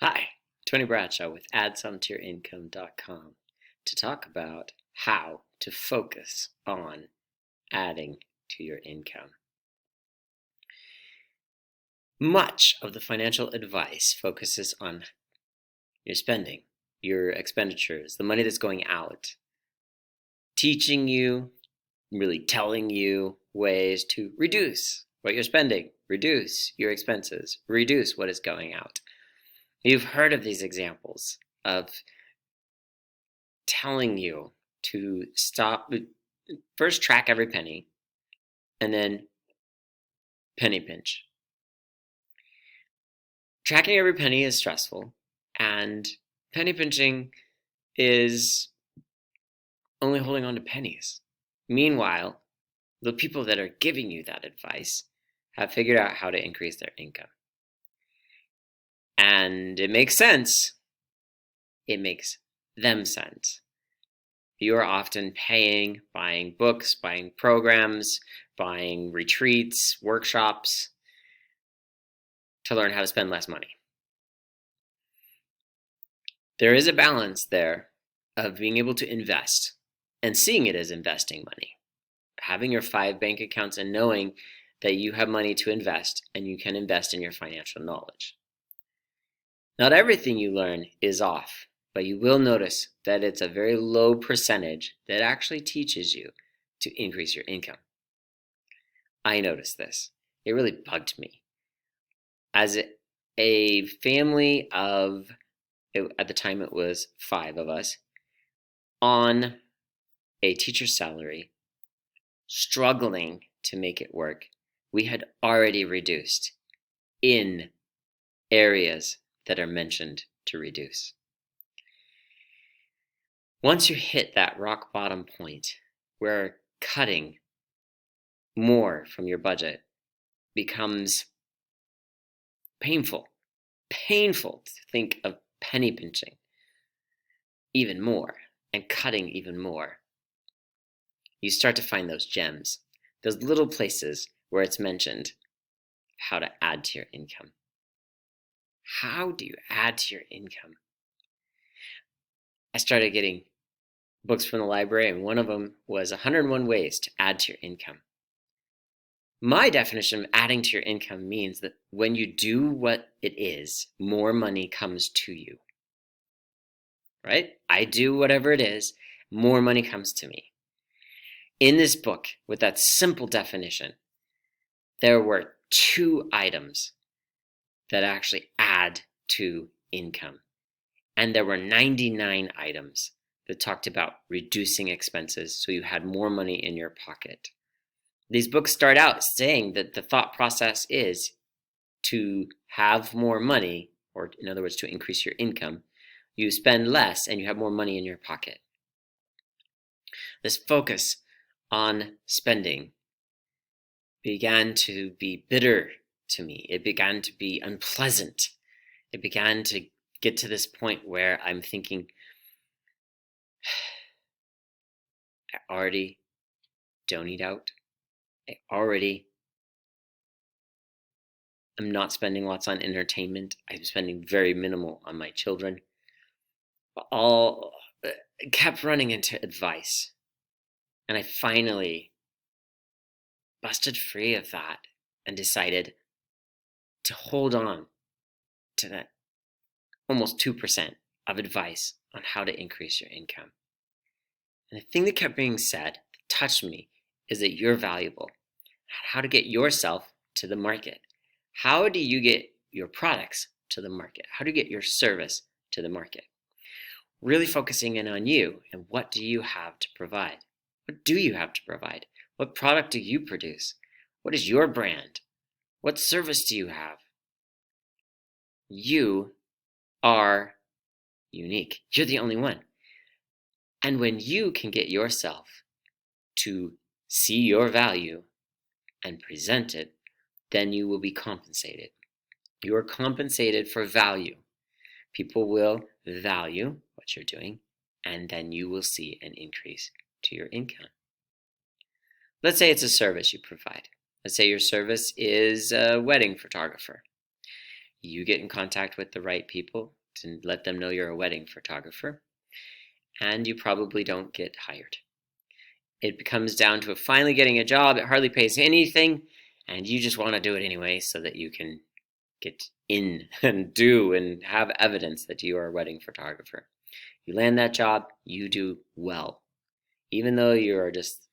Hi, Tony Bradshaw with AddSomeToYourIncome.com to talk about how to focus on adding to your income. Much of the financial advice focuses on your spending, your expenditures, the money that's going out, teaching you, really telling you ways to reduce what you're spending, reduce your expenses, reduce what is going out. You've heard of these examples of telling you to stop, first track every penny, and then penny pinch. Tracking every penny is stressful, and penny pinching is only holding on to pennies. Meanwhile, the people that are giving you that advice have figured out how to increase their income. And it makes sense. It makes them sense. You're often buying books, buying programs, buying retreats, workshops to learn how to spend less money. There is a balance there of being able to invest and seeing it as investing money. Having your 5 bank accounts and knowing that you have money to invest and you can invest in your financial knowledge. Not everything you learn is off, but you will notice that it's a very low percentage that actually teaches you to increase your income. I noticed this. It really bugged me. As a family of, at the time it was 5 of us, on a teacher's salary, struggling to make it work, we had already reduced in areas that are mentioned to reduce. Once you hit that rock bottom point where cutting more from your budget becomes painful to think of penny pinching even more and cutting even more, you start to find those gems, those little places where it's mentioned how to add to your income. How do you add to your income? I started getting books from the library, and one of them was 101 Ways to Add to Your Income. My definition of adding to your income means that when you do what it is, more money comes to you. Right? I do whatever it is, more money comes to me. In this book, with that simple definition, there were 2 items that actually add to income. And there were 99 items that talked about reducing expenses so you had more money in your pocket. These books start out saying that the thought process is to have more money, or in other words, to increase your income. You spend less and you have more money in your pocket. This focus on spending began to be bitter to me. It began to be unpleasant. It began to get to this point where I'm thinking, I already don't eat out. I'm not spending lots on entertainment. I'm spending very minimal on my children. All kept running into advice. And I finally busted free of that and decided to hold on to that almost 2% of advice on how to increase your income. And the thing that kept being said, that touched me, is that you're valuable. How to get yourself to the market. How do you get your products to the market? How do you get your service to the market? Really focusing in on you and what do you have to provide? What do you have to provide? What product do you produce? What is your brand? What service do you have? You are unique. You're the only one. And when you can get yourself to see your value and present it, then you will be compensated. You are compensated for value. People will value what you're doing, and then you will see an increase to your income. Let's say it's a service you provide. Let's say your service is a wedding photographer. you get in contact with the right people to let them know you're a wedding photographer, and you probably don't get hired. It comes down to finally getting a job that hardly pays anything, and you just want to do it anyway so that you can get in and do and have evidence that you are a wedding photographer. You land that job, you do well. Even though you are just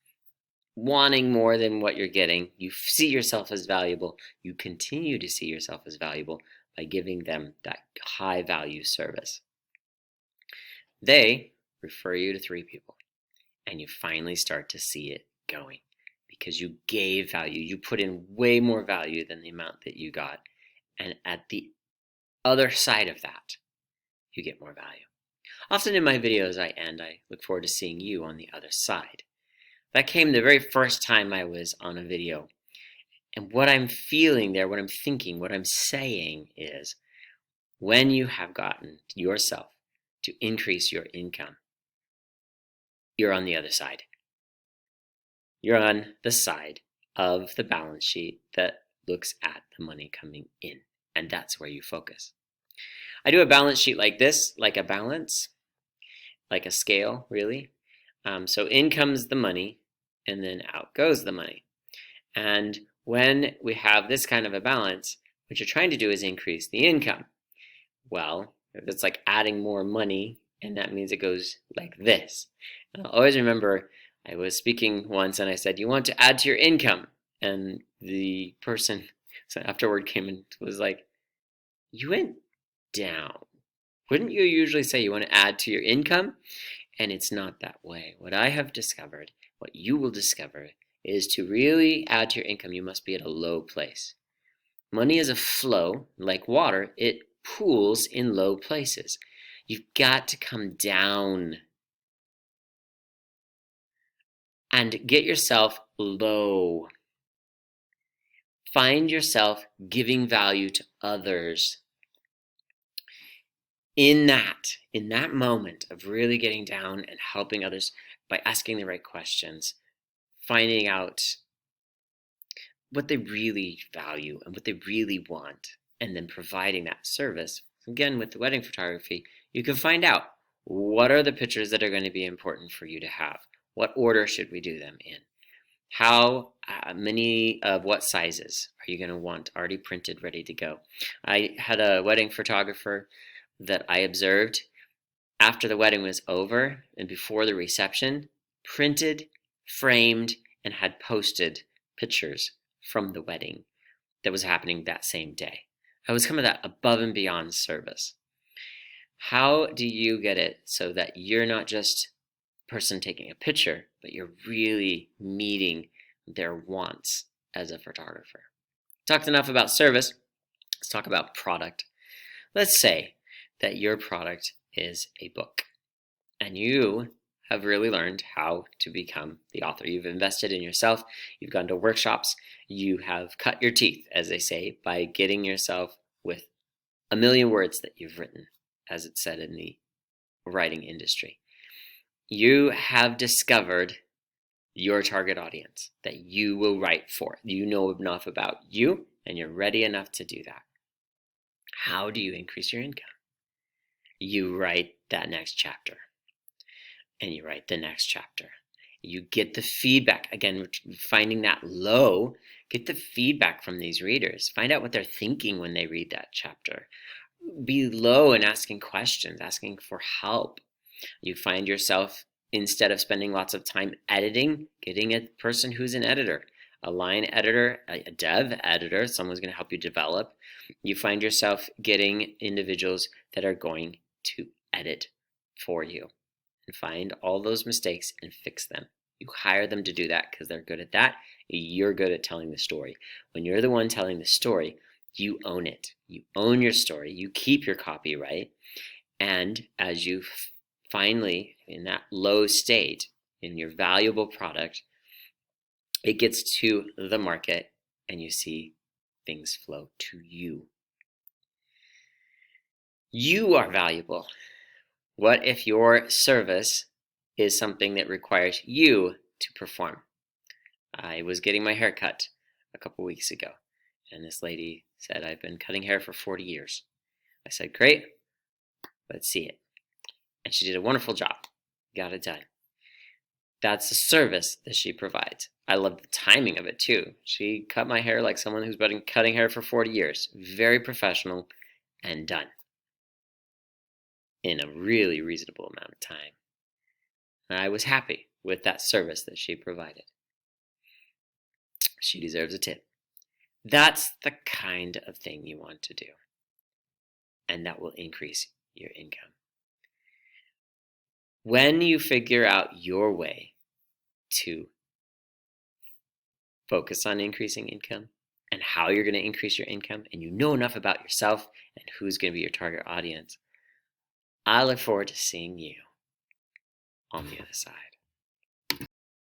wanting more than what you're getting, you see yourself as valuable. You continue to see yourself as valuable by giving them that high value service. They refer you to 3 people, and you finally start to see it going because you gave value. You put in way more value than the amount that you got. And at the other side of that, you get more value. Often in my videos I look forward to seeing you on the other side. That came the very first time I was on a video. And what I'm feeling there, what I'm thinking, what I'm saying is, when you have gotten yourself to increase your income, you're on the other side. You're on the side of the balance sheet that looks at the money coming in, and that's where you focus. I do a balance sheet like this, like a balance, like a scale, really. So in comes the money, and then out goes the money. And when we have this kind of a balance, what you're trying to do is increase the income. Well, it's like adding more money, and that means it goes like this. And I'll always remember I was speaking once and I said, you want to add to your income. And the person afterward came and was like, you went down. Wouldn't you usually say you want to add to your income? And it's not that way. What I have discovered, what you will discover, is to really add to your income, you must be at a low place. Money is a flow, like water, it pools in low places. You've got to come down and get yourself low. Find yourself giving value to others. In that moment of really getting down and helping others by asking the right questions, finding out what they really value and what they really want, and then providing that service. Again, with the wedding photography, you can find out what are the pictures that are going to be important for you to have. What order should we do them in? How many of what sizes are you going to want already printed, ready to go? I had a wedding photographer that I observed after the wedding was over and before the reception, printed, framed, and had posted pictures from the wedding that was happening that same day. I was coming that above and beyond service. How do you get it so that you're not just a person taking a picture, but you're really meeting their wants as a photographer? Talked enough about service. Let's talk about product. Let's say that your product is a book and you have really learned how to become the author. You've invested in yourself, you've gone to workshops, you have cut your teeth, as they say, by getting yourself with 1,000,000 words that you've written, as it's said in the writing industry. You have discovered your target audience that you will write for. You know enough about you and you're ready enough to do that. How do you increase your income? You write that next chapter, and you write the next chapter. You get the feedback. Again, finding that low, get the feedback from these readers. Find out what they're thinking when they read that chapter. Be low and asking questions, asking for help. You find yourself, instead of spending lots of time editing, getting a person who's an editor, a line editor, a dev editor, someone's going to help you develop. You find yourself getting individuals that are going to edit for you and find all those mistakes and fix them. You hire them to do that because they're good at that. You're good at telling the story. When you're the one telling the story, you own it. You own your story. You keep your copyright. And as you finally, in that low state, in your valuable product, it gets to the market and you see things flow to you. You are valuable. What if your service is something that requires you to perform? I was getting my hair cut a couple weeks ago, And this lady said, I've been cutting hair for 40 years. I said, great, let's see it. And she did a wonderful job. Got it done. That's the service that she provides. I love the timing of it too. She cut my hair like someone who's been cutting hair for 40 years. Very professional and done in a really reasonable amount of time. And I was happy with that service that she provided. She deserves a tip. That's the kind of thing you want to do. And that will increase your income. When you figure out your way to focus on increasing income and how you're going to increase your income, and you know enough about yourself and who's going to be your target audience, I look forward to seeing you on the other side.